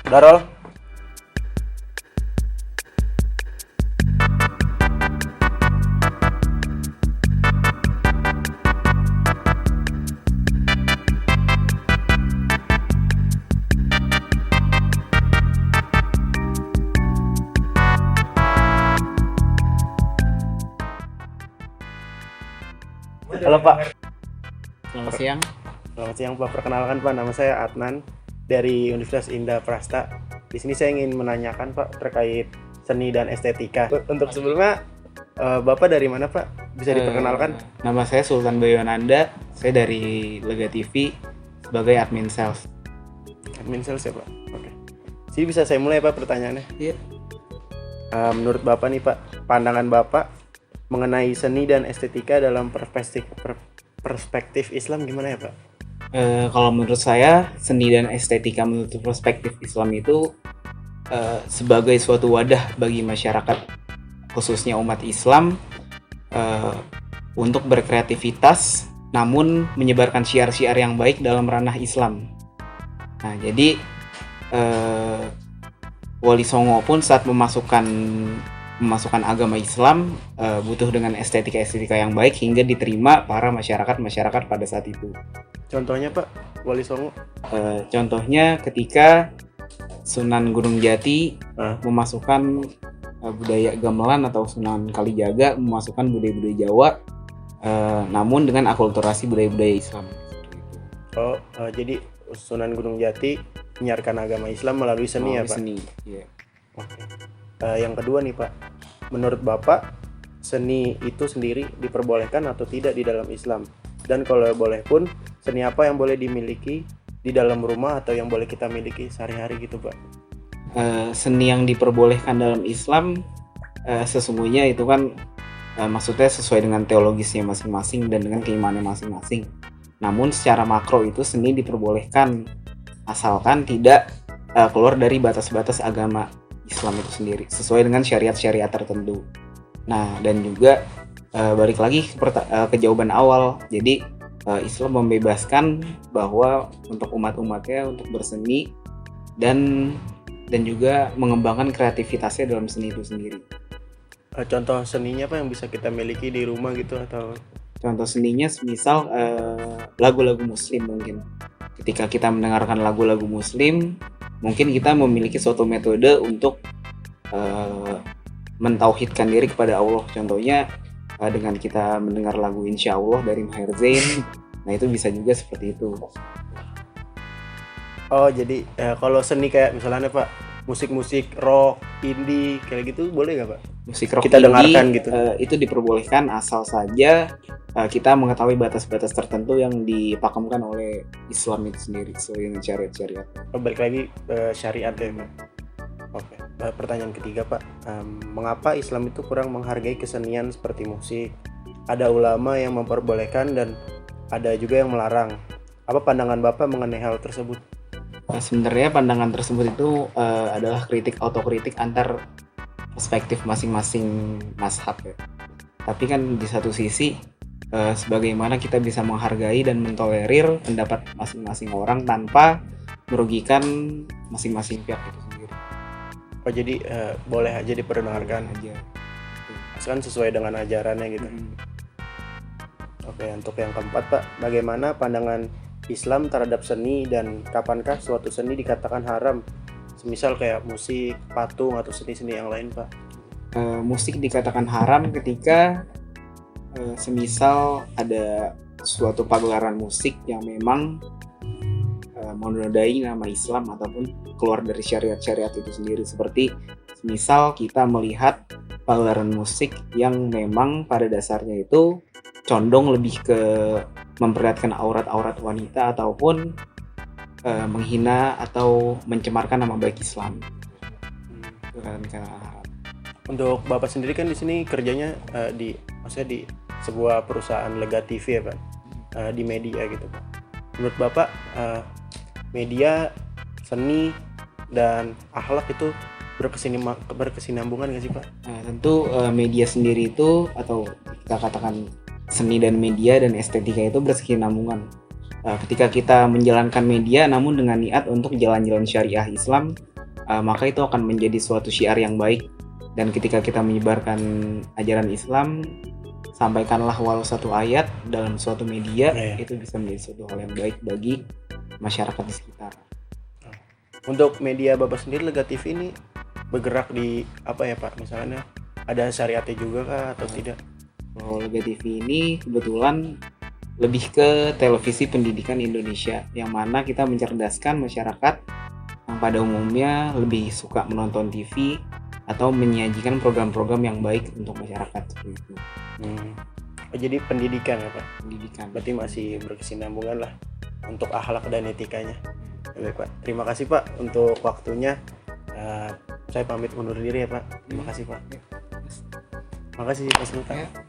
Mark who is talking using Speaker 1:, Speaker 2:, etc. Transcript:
Speaker 1: Darol. Halo Pak.
Speaker 2: Selamat siang.
Speaker 1: Selamat siang Pak. Perkenalkan Pak, nama saya Adnan dari Universitas Indah Prasta. Di sini saya ingin menanyakan Pak terkait seni dan estetika. Untuk sebelumnya Bapak dari mana Pak? Bisa diperkenalkan?
Speaker 2: Nama saya Sultan Bayonanda. Saya dari Lega TV sebagai admin sales.
Speaker 1: Admin sales ya Pak. Oke. Jadi bisa saya mulai Pak pertanyaannya?
Speaker 2: Iya.
Speaker 1: Menurut Bapak nih Pak, pandangan Bapak mengenai seni dan estetika dalam perspektif Islam gimana ya Pak?
Speaker 2: Kalau menurut saya, seni dan estetika menurut perspektif Islam itu sebagai suatu wadah bagi masyarakat, khususnya umat Islam, untuk berkreativitas, namun menyebarkan syiar-syiar yang baik dalam ranah Islam. Nah, jadi Wali Songo pun saat memasukkan agama Islam butuh dengan estetika yang baik hingga diterima para masyarakat pada saat itu.
Speaker 1: Contohnya Pak, Wali Songo?
Speaker 2: Contohnya ketika Sunan Gunung Jati memasukkan budaya gamelan atau Sunan Kalijaga memasukkan budaya-budaya Jawa, namun dengan akulturasi budaya-budaya Islam.
Speaker 1: Jadi Sunan Gunung Jati menyiarkan agama Islam melalui seni ya Pak?
Speaker 2: Seni, iya.
Speaker 1: Oke. Yang kedua nih Pak, menurut Bapak seni itu sendiri diperbolehkan atau tidak di dalam Islam? Dan kalau boleh pun, seni apa yang boleh dimiliki di dalam rumah atau yang boleh kita miliki sehari-hari gitu Pak?
Speaker 2: Seni yang diperbolehkan dalam Islam sesungguhnya itu kan maksudnya sesuai dengan teologisnya masing-masing dan dengan keimanan masing-masing. Namun secara makro itu seni diperbolehkan asalkan tidak keluar dari batas-batas agama Islam itu sendiri, sesuai dengan syariat-syariat tertentu. Nah, dan juga balik lagi ke jawaban awal. Jadi Islam membebaskan bahwa untuk umat-umatnya untuk berseni dan juga mengembangkan kreativitasnya dalam seni itu sendiri.
Speaker 1: Contoh seninya apa yang bisa kita miliki di rumah gitu atau?
Speaker 2: Contoh seninya misal lagu-lagu Muslim mungkin. Ketika kita mendengarkan lagu-lagu Muslim, mungkin kita memiliki suatu metode untuk mentauhidkan diri kepada Allah. Contohnya dengan kita mendengar lagu Insya Allah dari Maher Zain. Nah, itu bisa juga seperti itu.
Speaker 1: Oh, jadi kalau seni kayak misalnya Pak, musik-musik rock, indie kayak gitu boleh nggak Pak?
Speaker 2: Musik rock
Speaker 1: kita
Speaker 2: indie,
Speaker 1: dengarkan gitu.
Speaker 2: Itu diperbolehkan asal saja kita mengetahui batas-batas tertentu yang dipakemkan oleh Islam itu sendiri sesuai dengan syariat-syariat.
Speaker 1: Balik lagi syariat ya Pak. Oke. Pertanyaan ketiga Pak, mengapa Islam itu kurang menghargai kesenian seperti musik? Ada ulama yang memperbolehkan dan ada juga yang melarang. Apa pandangan Bapak mengenai hal tersebut?
Speaker 2: Sebenarnya pandangan tersebut itu adalah otokritik antar perspektif masing-masing mazhab ya. Tapi kan di satu sisi sebagaimana kita bisa menghargai dan mentolerir pendapat masing-masing orang tanpa merugikan masing-masing pihak itu sendiri.
Speaker 1: Oh, jadi boleh aja diperdengarkan
Speaker 2: aja.
Speaker 1: Kan sesuai dengan ajarannya gitu. Oke, untuk yang keempat Pak, bagaimana pandangan Islam terhadap seni dan kapankah suatu seni dikatakan haram? Semisal kayak musik, patung atau seni-seni yang lain Pak.
Speaker 2: Musik dikatakan haram ketika semisal ada suatu pagelaran musik yang memang menodai nama Islam ataupun keluar dari syariat-syariat itu sendiri. Seperti misal kita melihat pagelaran musik yang memang pada dasarnya itu condong lebih ke memperlihatkan aurat-aurat wanita ataupun menghina atau mencemarkan nama baik Islam.
Speaker 1: Untuk Bapak sendiri kan di sini kerjanya di sebuah perusahaan Lega TV ya Pak, di media gitu Pak. Menurut Bapak media, seni dan akhlak itu berkesinambungan nggak sih Pak?
Speaker 2: Tentu media sendiri itu atau kita katakan seni dan media dan estetika itu berkesinambungan. Ketika kita menjalankan media namun dengan niat untuk jalan-jalan syariah Islam, maka itu akan menjadi suatu syiar yang baik. Dan ketika kita menyebarkan ajaran Islam, sampaikanlah walau satu ayat dalam suatu media, itu bisa menjadi suatu hal yang baik bagi masyarakat di sekitar.
Speaker 1: Untuk media Bapak sendiri, Lega TV ini bergerak di apa ya Pak? Misalnya ada syariatnya juga kah atau tidak?
Speaker 2: Kalau Lega TV ini kebetulan lebih ke televisi pendidikan Indonesia, yang mana kita mencerdaskan masyarakat yang pada umumnya lebih suka menonton TV atau menyajikan program-program yang baik untuk masyarakat seperti itu.
Speaker 1: Oh, jadi pendidikan ya Pak?
Speaker 2: Pendidikan.
Speaker 1: Berarti masih berkesinambungan lah untuk akhlak dan etikanya. Baik Pak, terima kasih Pak untuk waktunya. Saya pamit undur diri ya Pak. Terima kasih Pak. Terima kasih Pak Sultan.